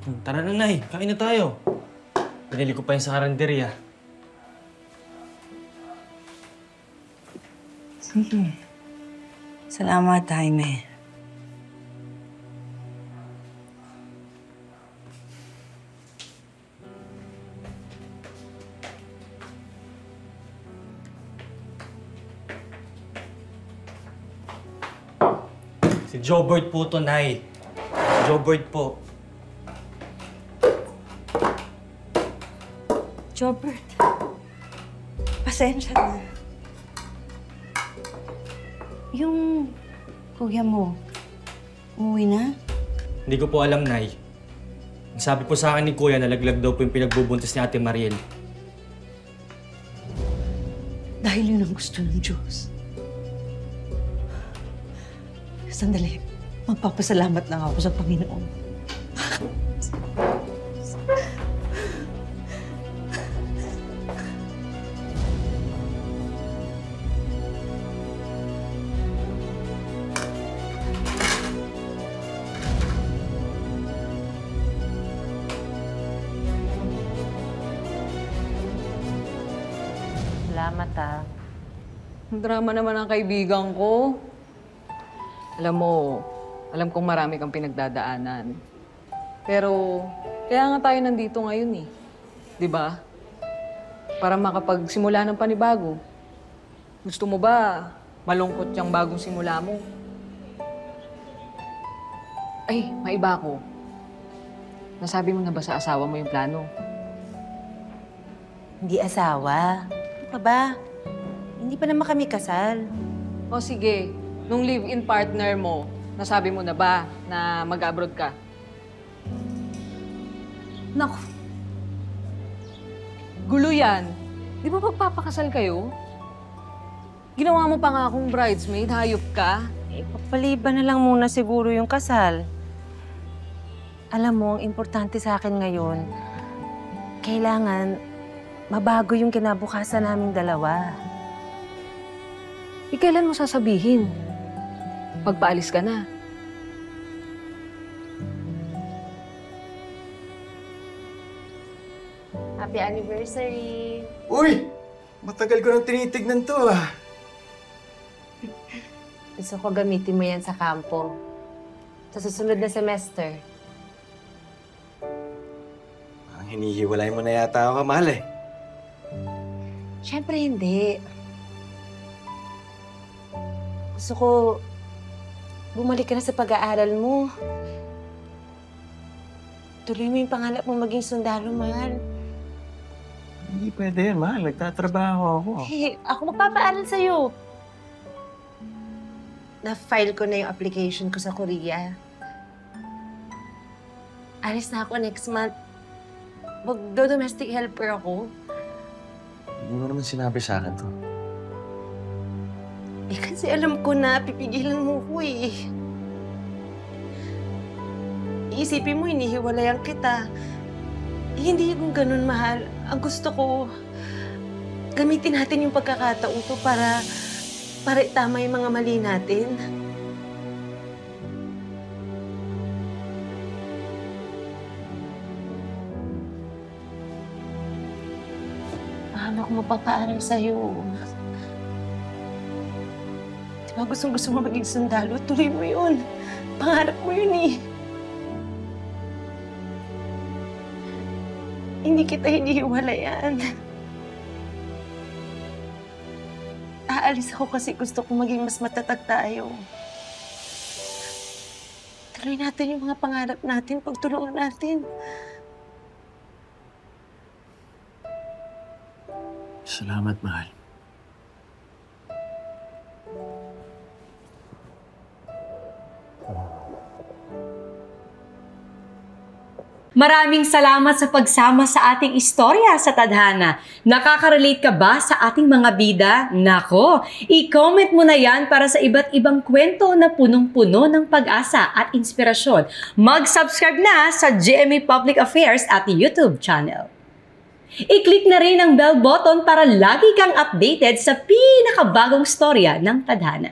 Tara na, Nay. Kain na tayo. Pinili ko pa yun sa karinderya. Sige. Salamat, Jaime. Si Jobert po to, Nay. Jobert po. Jobert, pasensya na. Yung kuya mo, umuwi na? Hindi ko po alam, Nay. Ang sabi po sa akin ni Kuya, nalaglag daw po yung pinagbubuntis ni Ate Mariel. Dahil yun ang gusto ng Diyos. Sandali, magpapasalamat lang ako sa Panginoon. Salamat, ah. Ang drama naman ng kaibigan ko. Alam mo, alam kong marami kang pinagdadaanan. Pero, kaya nga tayo nandito ngayon eh. 'Di ba? Para makapagsimula ng panibago. Gusto mo ba malungkot yung bagong simula mo? Ay, maiba ko. Nasabi mo na ba sa asawa mo yung plano? Hindi asawa. Ano ka ba? Hindi pa naman kami kasal. O sige, nung live-in partner mo, nasabi mo na ba na mag-abroad ka? Naku. Gulo yan. Di ba magpapakasal kayo? Ginawa mo pa nga akong bridesmaid, hayop ka. Eh, papaliban na lang muna siguro yung kasal. Alam mo, ang importante sa akin ngayon, kailangan mabago yung kinabukasan naming dalawa. Kailan mo sasabihin? Pagpaalis ka na. Happy anniversary! Uy! Matagal ko nang tinitignan to, ah. Gusto ko gamitin mo yan sa kampo. Sa susunod na semester. Ang hinihiwalay mo na yata ako, mahal eh. Siyempre hindi. Gusto ko bumalik ka na sa pag-aaral mo. Tuloy mo yung pangarap mo maging sundalo, mahal. Hindi pwede yan, mahal. Nagtatrabaho ako. Hey, ako magpapaaral sa'yo. Na-file ko na yung application ko sa Korea. Alis na ako next month. Magdo-domestic helper ako. Hindi mo naman sinabi sa akin to. Eh, kasi alam ko na pipigilan mo ko eh. Iisipin mo, hinihiwalayan kita. Eh, hindi kung ganun, mahal. Ang gusto ko, gamitin natin yung pagkakataon to para itama yung mga mali natin. Paano ako mapapaaral sa'yo? Diba gustong-gusto mo maging sundalo? Tuloy mo yun. Pangarap mo yun eh. Hindi kita hinihiwalayan. Aalis ako kasi gusto ko maging mas matatag tayo. Tuloy natin yung mga pangarap natin, pagtulungan natin. Salamat, mahal. Maraming salamat sa pagsama sa ating istorya sa Tadhana. Nakaka-relate ka ba sa ating mga bida? Nako, i-comment mo na yan para sa iba't ibang kwento na punong-puno ng pag-asa at inspirasyon. Mag-subscribe na sa GMA Public Affairs at YouTube channel. I-click na rin ang bell button para lagi kang updated sa pinakabagong storya ng Tadhana.